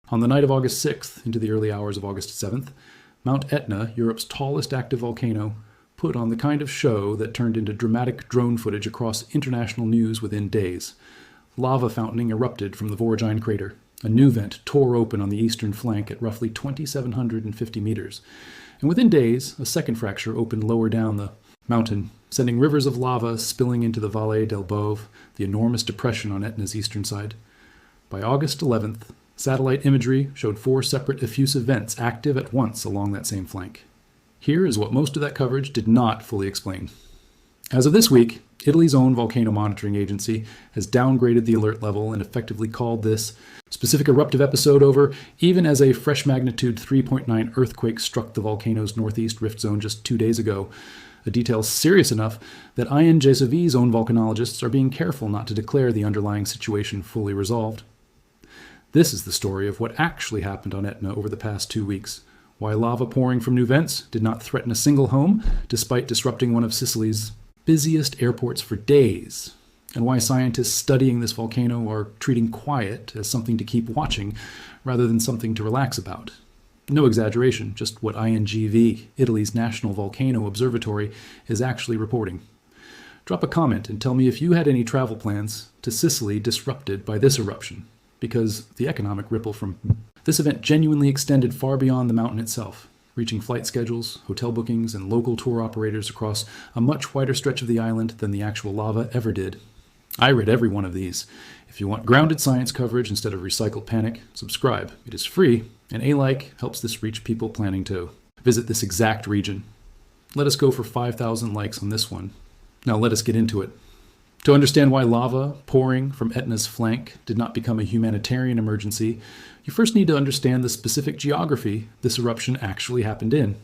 On the night of August 6th into the early hours of August 7th, Mount Etna, Europe's tallest active volcano, put on the kind of show that turned into dramatic drone footage across international news within days. Lava fountaining erupted from the Voragine crater. A new vent tore open on the eastern flank at roughly 2,750 meters. And within days, a second fracture opened lower down the mountain, sending rivers of lava spilling into the Valle del Bove, the enormous depression on Etna's eastern side. By August 11th, satellite imagery showed 4 separate effusive vents active at once along that same flank. Here is what most of that coverage did not fully explain. As of this week, Italy's own volcano monitoring agency has downgraded the alert level and effectively called this specific eruptive episode over, even as a fresh magnitude 3.9 earthquake struck the volcano's northeast rift zone just 2 days ago, a detail serious enough that INJSV's own volcanologists are being careful not to declare the underlying situation fully resolved. This is the story of what actually happened on Etna over the past 2 weeks. Why lava pouring from new vents did not threaten a single home, despite disrupting one of Sicily's busiest airports for days, and why scientists studying this volcano are treating quiet as something to keep watching rather than something to relax about. No exaggeration, just what INGV, Italy's National Volcano Observatory, is actually reporting. Drop a comment and tell me if you had any travel plans to Sicily disrupted by this eruption, because the economic ripple from this event genuinely extended far beyond the mountain itself, reaching flight schedules, hotel bookings, and local tour operators across a much wider stretch of the island than the actual lava ever did. I read every one of these. If you want grounded science coverage instead of recycled panic, subscribe. It is free, and a like helps this reach people planning to visit this exact region. Let us go for 5,000 likes on this one. Now let us get into it. To understand why lava pouring from Etna's flank did not become a humanitarian emergency, you first need to understand the specific geography this eruption actually happened in.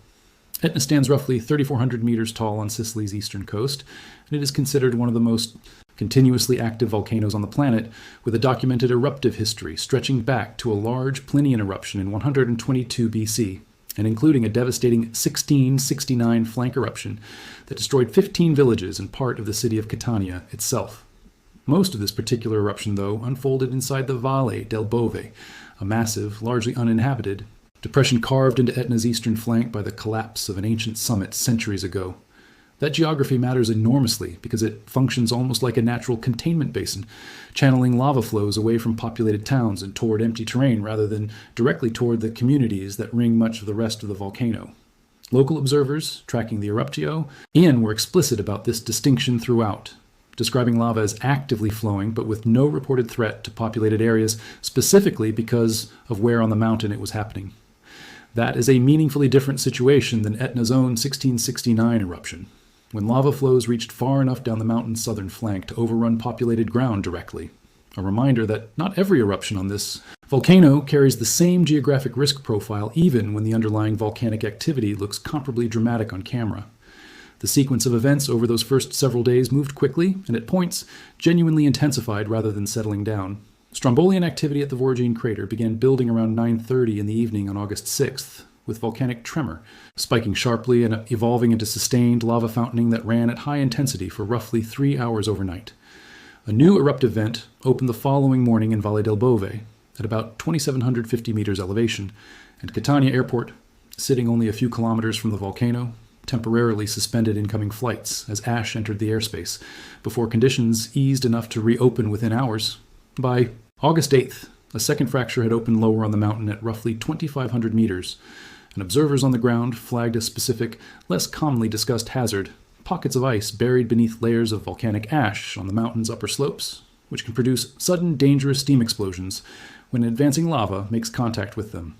Etna stands roughly 3,400 meters tall on Sicily's eastern coast, and it is considered one of the most continuously active volcanoes on the planet, with a documented eruptive history stretching back to a large Plinian eruption in 122 BC, and including a devastating 1669 flank eruption that destroyed 15 villages and part of the city of Catania itself. Most of this particular eruption, though, unfolded inside the Valle del Bove, a massive, largely uninhabited depression carved into Etna's eastern flank by the collapse of an ancient summit centuries ago. That geography matters enormously because it functions almost like a natural containment basin, channeling lava flows away from populated towns and toward empty terrain rather than directly toward the communities that ring much of the rest of the volcano. Local observers, tracking the eruptio, were explicit about this distinction throughout, describing lava as actively flowing but with no reported threat to populated areas, specifically because of where on the mountain it was happening. That is a meaningfully different situation than Etna's own 1669 eruption, when lava flows reached far enough down the mountain's southern flank to overrun populated ground directly. A reminder that not every eruption on this volcano carries the same geographic risk profile even when the underlying volcanic activity looks comparably dramatic on camera. The sequence of events over those first several days moved quickly and at points genuinely intensified rather than settling down. Strombolian activity at the Voragine crater began building around 9:30 in the evening on August 6th, with volcanic tremor, spiking sharply and evolving into sustained lava fountaining that ran at high intensity for roughly 3 hours overnight. A new eruptive vent opened the following morning in Valle del Bove, at about 2,750 meters elevation, and Catania Airport, sitting only a few kilometers from the volcano, temporarily suspended incoming flights as ash entered the airspace, before conditions eased enough to reopen within hours. By August 8th, a second fracture had opened lower on the mountain at roughly 2,500 meters, and observers on the ground flagged a specific, less commonly discussed hazard: pockets of ice buried beneath layers of volcanic ash on the mountain's upper slopes, which can produce sudden, dangerous steam explosions when advancing lava makes contact with them.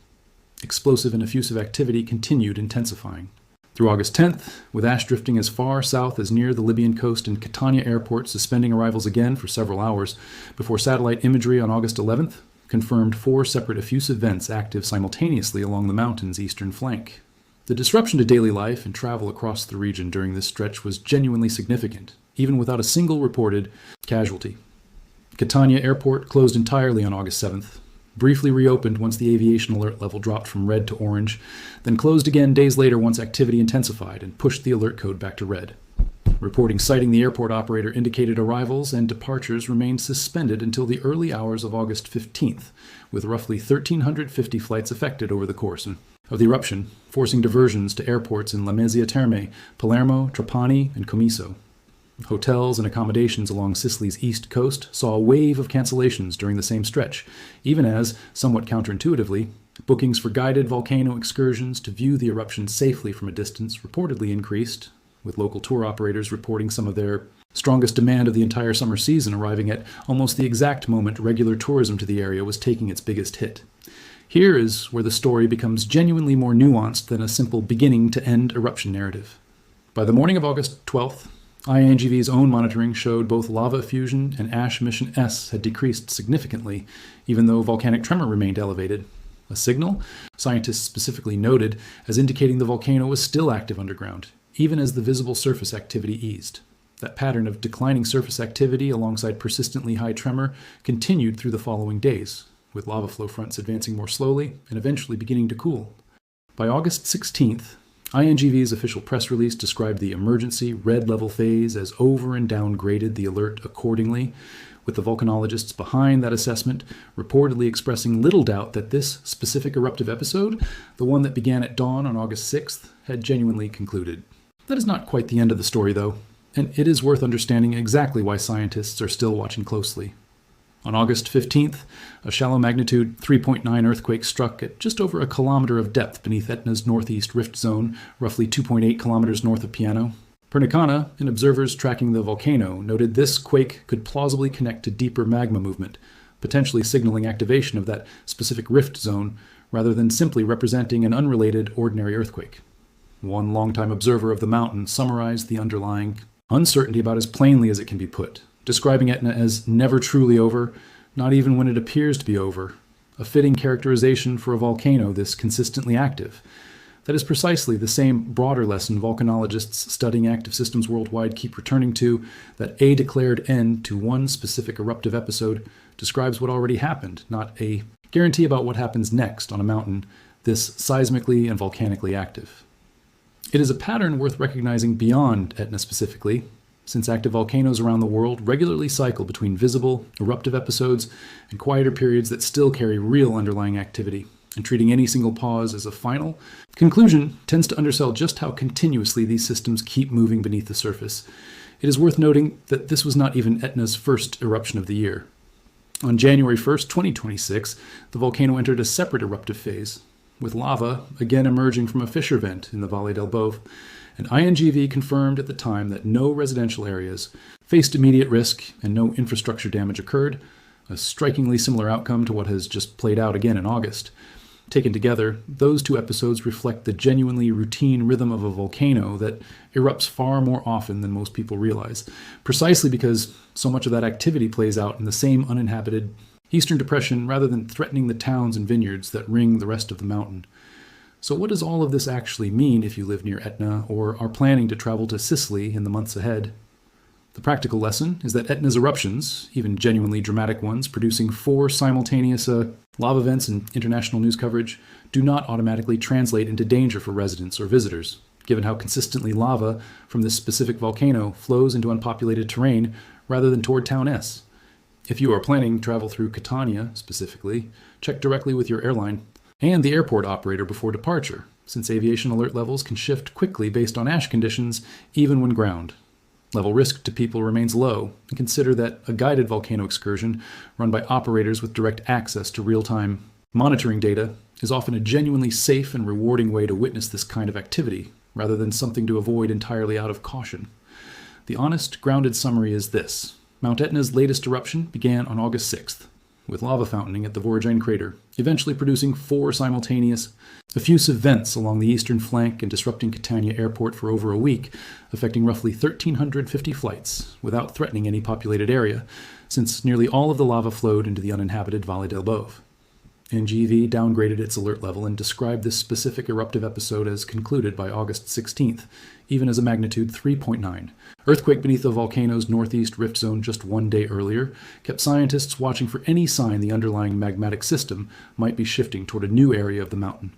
Explosive and effusive activity continued intensifying. Through August 10th, with ash drifting as far south as near the Libyan coast and Catania Airport suspending arrivals again for several hours, before satellite imagery on August 11th confirmed 4 separate effusive vents active simultaneously along the mountain's eastern flank. The disruption to daily life and travel across the region during this stretch was genuinely significant, even without a single reported casualty. Catania Airport closed entirely on August 7th, briefly reopened once the aviation alert level dropped from red to orange, then closed again days later once activity intensified and pushed the alert code back to red. Reporting citing the airport operator indicated arrivals and departures remained suspended until the early hours of August 15th, with roughly 1,350 flights affected over the course of the eruption, forcing diversions to airports in Lamezia Terme, Palermo, Trapani, and Comiso. Hotels and accommodations along Sicily's east coast saw a wave of cancellations during the same stretch, even as, somewhat counterintuitively, bookings for guided volcano excursions to view the eruption safely from a distance reportedly increased, with local tour operators reporting some of their strongest demand of the entire summer season arriving at almost the exact moment regular tourism to the area was taking its biggest hit. Here is where the story becomes genuinely more nuanced than a simple beginning-to-end eruption narrative. By the morning of August 12th, INGV's own monitoring showed both lava effusion and ash emission S had decreased significantly, even though volcanic tremor remained elevated. A signal, scientists specifically noted, as indicating the volcano was still active underground, even as the visible surface activity eased. That pattern of declining surface activity alongside persistently high tremor continued through the following days, with lava flow fronts advancing more slowly and eventually beginning to cool. By August 16th, INGV's official press release described the emergency red level phase as over and downgraded the alert accordingly, with the volcanologists behind that assessment reportedly expressing little doubt that this specific eruptive episode, the one that began at dawn on August 6th, had genuinely concluded. That is not quite the end of the story, though, and it is worth understanding exactly why scientists are still watching closely. On August 15th, a shallow magnitude 3.9 earthquake struck at just over a kilometer of depth beneath Etna's northeast rift zone, roughly 2.8 kilometers north of Piano. Pernicana, and observers tracking the volcano, noted this quake could plausibly connect to deeper magma movement, potentially signaling activation of that specific rift zone rather than simply representing an unrelated ordinary earthquake. One longtime observer of the mountain summarized the underlying uncertainty about as plainly as it can be put, describing Etna as never truly over, not even when it appears to be over, a fitting characterization for a volcano this consistently active. That is precisely the same broader lesson volcanologists studying active systems worldwide keep returning to, that a declared end to one specific eruptive episode describes what already happened, not a guarantee about what happens next on a mountain this seismically and volcanically active. It is a pattern worth recognizing beyond Etna specifically, since active volcanoes around the world regularly cycle between visible, eruptive episodes and quieter periods that still carry real underlying activity, and treating any single pause as a final conclusion tends to undersell just how continuously these systems keep moving beneath the surface. It is worth noting that this was not even Etna's first eruption of the year. On January 1st, 2026, the volcano entered a separate eruptive phase, with lava again emerging from a fissure vent in the Valle del Bove, and INGV confirmed at the time that no residential areas faced immediate risk and no infrastructure damage occurred, a strikingly similar outcome to what has just played out again in August. Taken together, those two episodes reflect the genuinely routine rhythm of a volcano that erupts far more often than most people realize, precisely because so much of that activity plays out in the same uninhabited eastern depression rather than threatening the towns and vineyards that ring the rest of the mountain. So what does all of this actually mean if you live near Etna or are planning to travel to Sicily in the months ahead? The practical lesson is that Etna's eruptions, even genuinely dramatic ones, producing 4 simultaneous lava vents in international news coverage, do not automatically translate into danger for residents or visitors, given how consistently lava from this specific volcano flows into unpopulated terrain rather than toward Town S. If you are planning travel through Catania, specifically, check directly with your airline and the airport operator before departure, since aviation alert levels can shift quickly based on ash conditions, even when ground. Level risk to people remains low, and consider that a guided volcano excursion run by operators with direct access to real-time monitoring data is often a genuinely safe and rewarding way to witness this kind of activity, rather than something to avoid entirely out of caution. The honest, grounded summary is this. Mount Etna's latest eruption began on August 6th, with lava fountaining at the Voragine crater, eventually producing 4 simultaneous effusive vents along the eastern flank and disrupting Catania Airport for over a week, affecting roughly 1,350 flights, without threatening any populated area, since nearly all of the lava flowed into the uninhabited Valle del Bove. NGV downgraded its alert level and described this specific eruptive episode as concluded by August 16th, even as a magnitude 3.9. Earthquake beneath the volcano's northeast rift zone just 1 day earlier kept scientists watching for any sign the underlying magmatic system might be shifting toward a new area of the mountain.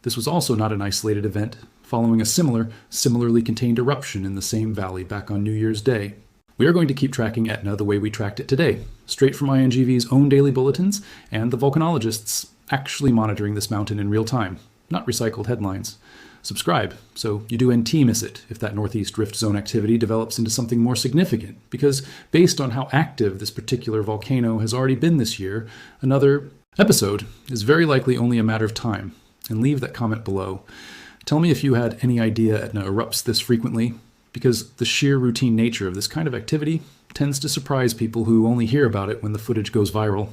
This was also not an isolated event, following a similarly contained eruption in the same valley back on New Year's Day. We are going to keep tracking Etna the way we tracked it today, straight from INGV's own daily bulletins and the volcanologists actually monitoring this mountain in real time, not recycled headlines. Subscribe so you do NT miss it if that northeast rift zone activity develops into something more significant, because based on how active this particular volcano has already been this year, another episode is very likely only a matter of time. And leave that comment below. Tell me if you had any idea Etna erupts this frequently, because the sheer routine nature of this kind of activity tends to surprise people who only hear about it when the footage goes viral.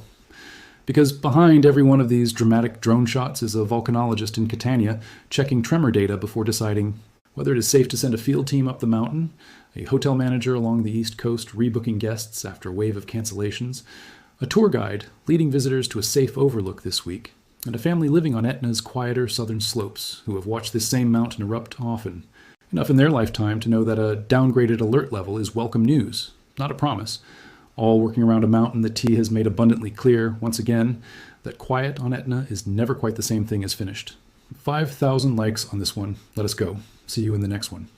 Because behind every one of these dramatic drone shots is a volcanologist in Catania checking tremor data before deciding whether it is safe to send a field team up the mountain, a hotel manager along the East Coast rebooking guests after a wave of cancellations, a tour guide leading visitors to a safe overlook this week, and a family living on Etna's quieter southern slopes who have watched this same mountain erupt often, enough in their lifetime to know that a downgraded alert level is welcome news, not a promise, all working around a mountain that T has made abundantly clear, once again, that quiet on Etna is never quite the same thing as finished. 5,000 likes on this one. Let us go. See you in the next one.